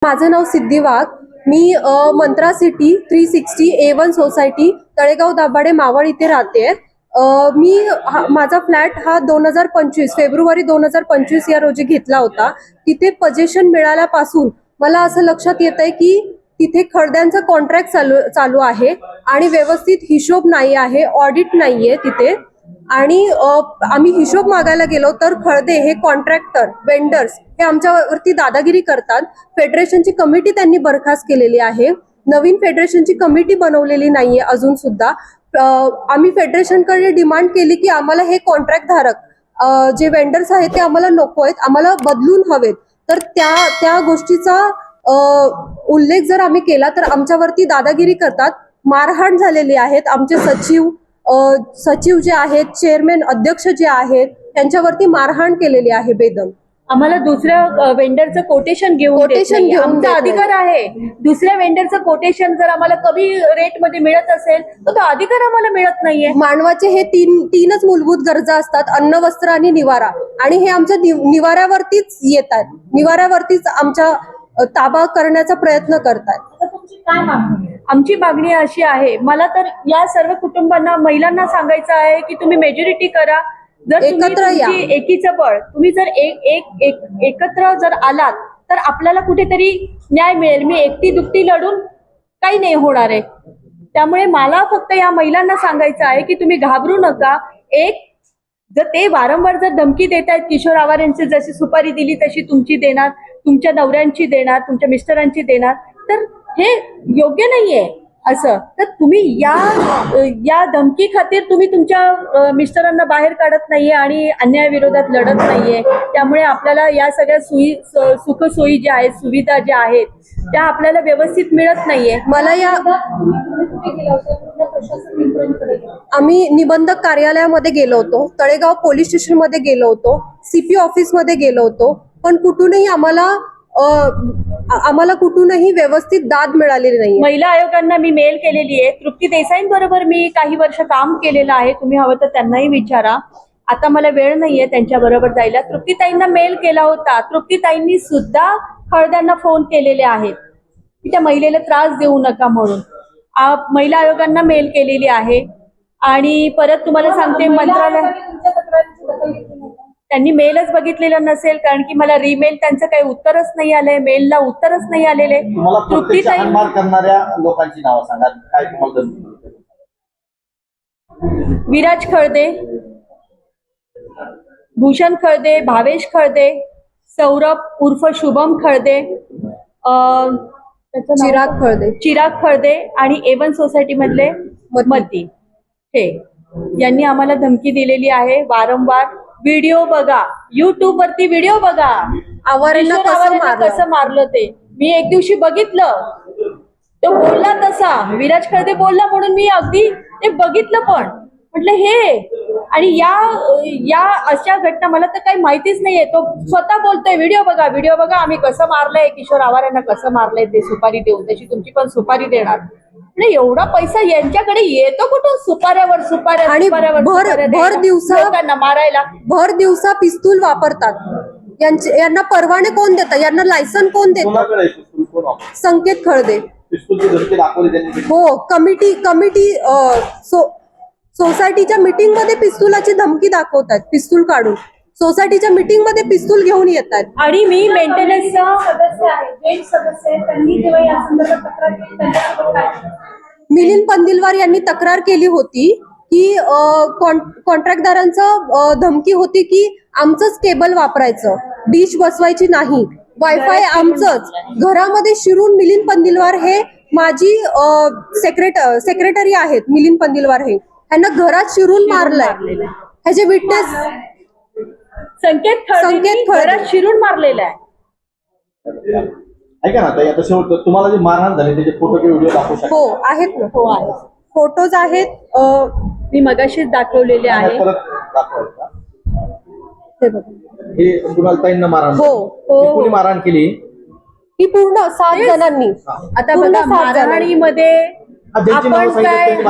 माझं नाव सिद्धी वाघ. मी Mantra city 360 A1 society Talegaon Dabhade Maval इथे राहते. माझा फ्लॅट हा 2025 फेब्रुवारी 2025 या रोजी घेतला होता. तिथे पोझिशन मिळाल्यापासून मला असं लक्षात येत आहे की तिथे खडद्यांचा कॉन्ट्रॅक्ट चालू आहे आणि व्यवस्थित हिशोब नाही आहे, ऑडिट नाहीये तिथे. आणि आम्ही हिशोब मागायला गेलो तर खळदे हे कॉन्ट्रॅक्टर वेंडर्स हे आमच्यावरती दादागिरी करतात. फेडरेशनची कमिटी त्यांनी बरखास्त केलेली आहे. नवीन फेडरेशनची कमिटी बनवलेली नाहीये अजून सुद्धा. आम्ही फेडरेशनकडे डिमांड केली की आम्हाला हे कॉन्ट्रॅक्ट धारक जे वेंडर्स आहेत ते आम्हाला नको आहेत, आम्हाला बदलून हवेत. तर त्या गोष्टीचा उल्लेख जर आम्ही केला तर आमच्यावरती दादागिरी करतात. मारहाण झालेली आहेत. आमचे सचिव जे आहेत, चेअरमॅन अध्यक्ष जे आहेत त्यांच्यावरती मारहाण केलेली आहे बेदम. आम्हाला दुसऱ्या वेंडरचं कोटेशन घेऊन आमचा अधिकार आहे. दुसऱ्या वेंडरचं कोटेशन जर आम्हाला कमी रेट मध्ये मिळत असेल तर तो अधिकार आम्हाला मिळत नाहीये. मानवाचे हे तीनच मूलभूत गरजा असतात, अन्न, वस्त्र आणि निवारा. आणि हे आमच्या निवाऱ्यावरतीच येतात, निवाऱ्यावरतीच आमच्या ताबा करण्याचा प्रयत्न करतात. काय मागणी? आमची मागणी अशी आहे, मला तर या सर्व कुटुंबांना, महिलांना सांगायचं आहे की तुम्ही मेजॉरिटी करा. जर एकत्र या, एकीचं बळ, तुम्ही जर एकत्र जर आलात तर आपल्याला कुठेतरी न्याय मिळेल. मी एकटी दुकटी लढून काही नाही होणार आहे. त्यामुळे मला फक्त या महिलांना सांगायचं आहे की तुम्ही घाबरू नका. जर ते वारंवार जर धमकी देत आहेत, किशोर आवारांची जशी सुपारी दिली तशी तुमची देणार, तुमच्या नवऱ्यांची देणार, तुमच्या मिस्टरांची देणार, तर हे योग्य नाहीये असं. तर तुम्ही या धमकी खातीर तुम्ही तुमच्या मिस्टरांना बाहेर काढत नाहीये आणि अन्यायाविरोधात लढत नाहीये. त्यामुळे आपल्याला या सगळ्या सुखसोयी ज्या आहेत, सुविधा ज्या आहेत त्या आपल्याला व्यवस्थित मिळत नाहीये. आम्ही निबंधक कार्यालयामध्ये गेलो होतो, तळेगाव पोलीस स्टेशन मध्ये गेलो होतो, CP ऑफिस मध्ये गेलो होतो, पण कुठूनही आम्हाला कुठूनही व्यवस्थित दाद मिळालेली नाही. महिला आयोगांना मी मेल केलेली आहे. तृप्ती देसाईंबरोबर मी काही वर्ष काम केलेलं आहे, तुम्ही हवं तर त्यांनाही विचारा. आता मला वेळ नाहीये त्यांच्या बरोबर जायला. तृप्तीताईंना मेल केला होता. तृप्तीताईंनी सुद्धा खळद्यांना फोन केलेले आहेत की त्या महिलेला त्रास देऊ नका म्हणून. महिला आयोगांना मेल केलेली आहे. आणि परत तुम्हाला सांगते, मंत्रालय त्यांनी मेलच बघितलेला नसेल, कारण की मला रिमेल त्यांचं काही उत्तरच नाही आलंय, मेलला उत्तरच नाही आलेले. तृप्तीताई करणाऱ्या लोकांची नावं सांगा, काय तुम्हाला? विराज खळदे, भूषण खळदे, भावेश खळदे, सौरभ उर्फ शुभम खळदे, चिराग खळदे आणि A1 सोसायटी मधले मती, हे यांनी आम्हाला धमकी दिलेली आहे वारंवार. व्हिडिओ बघा, युट्यूब वरती व्हिडिओ बघा, आवारांना कसं मारलं ते मी एक दिवशी बघितलं. तो बोलला तसा, विराज खळदे बोलला म्हणून मी अगदी ते बघितलं. पण म्हटलं हे, आणि या अशा घटना मला तर काही माहितीच नाहीये. तो स्वतः बोलतोय व्हिडिओ बघा, आम्ही कसं मारलंय, किशोर आवारांना कसं मारलंय ते सुपारी देऊन, तशी तुमची पण सुपारी देणार. म्हणजे एवढा पैसा यांच्याकडे येतो कुठून? सुपाऱ्यावर आणि भर दिवसा पिस्तूल वापरतात. यांना परवाने कोण देतात? यांना लायसन कोण देतात? संकेत खळदे. हो, कमिटी सोसायटीच्या मीटिंग मध्ये पिस्तुलाची धमकी दाखवतात. पिस्तूल काढून सोसायटीच्या मीटिंग मध्ये पिस्तूल घेऊन येतात. आणि मी मेंटेनन्सचा सदस्य आहे, जेल सदस्य आहे. त्यांनी जेव्हा या संदर्भात तक्रार केली, मिलिंद पंदिलवार यांनी तक्रार केली होती की कॉन्ट्रॅक्टदारांचं धमकी होती की आमचंच केबल वापरायचं, डिश बसवायची नाही, वायफाय आमचंच. घरामध्ये शिरून मिलिंद पंदिलवार हे माझी सेक्रेटरी आहेत. मिलिंद पंदिलवार हे यांना घरात शिरून मारलंय. ह्याचे विटनेस संकेत खळदे शिरून मारलेला आहे. ऐका ना ताई, आता शेवट तुम्हाला जे मारहाण झाली त्याचे फोटो किंवा व्हिडिओ दाखवू शकता? हो आहेत ना, हो आहे, फोटोज आहेत. मी मगाशीच दाखवलेले आहे. परत दाखवायचा. हे बघा, हे कुणाल ताईंना मारहाण? हो, कोणी मारहाण केली? ही पूर्ण 7 जणांनी. आता बघा, मारहाणीमध्ये ज्यांची नावं सांगितली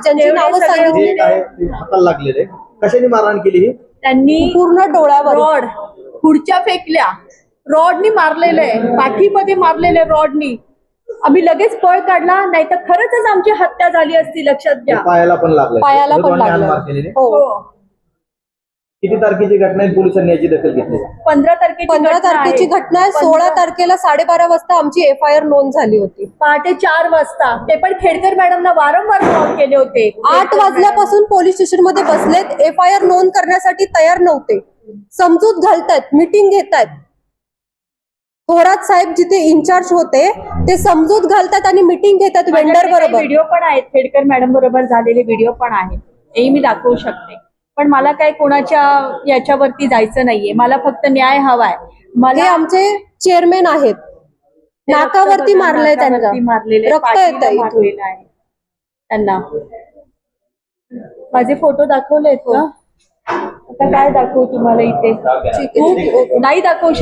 ज्यांची नावं सांगितली हाताला लागलेले, कशाने मारहाण केली? त्यांनी पूर्ण डोळ्यावर रॉड खुर्च्या फेकल्या, रॉडनी मारलेलं आहे, पाठीमध्ये मारलेलं आहे रॉडनी. आम्ही लगेच पळ काढला, नाही तर खरंच आमची हत्या झाली असती. लक्षात घ्या. पायाला पण लागलं. पायाला पण दोघांनी हाणमार लागलं. केलेली. हो. हो. किती तारखेची घटना आहे? पोलिसांनी याची दखल घेतली का? 15 तारखेची 15 तारखेची घटना आहे. 16 तारखेला 12:30 वाजता आमची FIR नोंद झाली होती. पहाटे 4 वाजता. ते पण खेडकर मॅडमना वारंवार कॉल केले होते. 8 वाजल्यापासून पोलीस स्टेशन मध्ये बसलेत. FIR नोंद करण्यासाठी तयार नव्हते. समजूत घालतायत, मीटिंग घेतायत. थोरात साहेब जिथे इन्चार्ज होते ते समजूत घालतात आणि मीटिंग घेतात वेंडर बरोबर. व्हिडिओ पण आहेत, खेडकर मॅडम बरोबर झालेले व्हिडिओ पण आहेत, हेही मी दाखवू शकते. पण मला काय कोणाच्या याच्यावरती जायचं नाहीये. मला फक्त न्याय हवाय. हे मला आमचे चेअरमॅन आहेत. नाकावरती मारलंय त्यांना. मारलेले, रक्त येत आहे मारलेलं आहे त्यांना. माझे फोटो दाखवलेत का? आता काय दाखवू तुम्हाला इथे? ठीक आहे. नाही दाखवू शकत.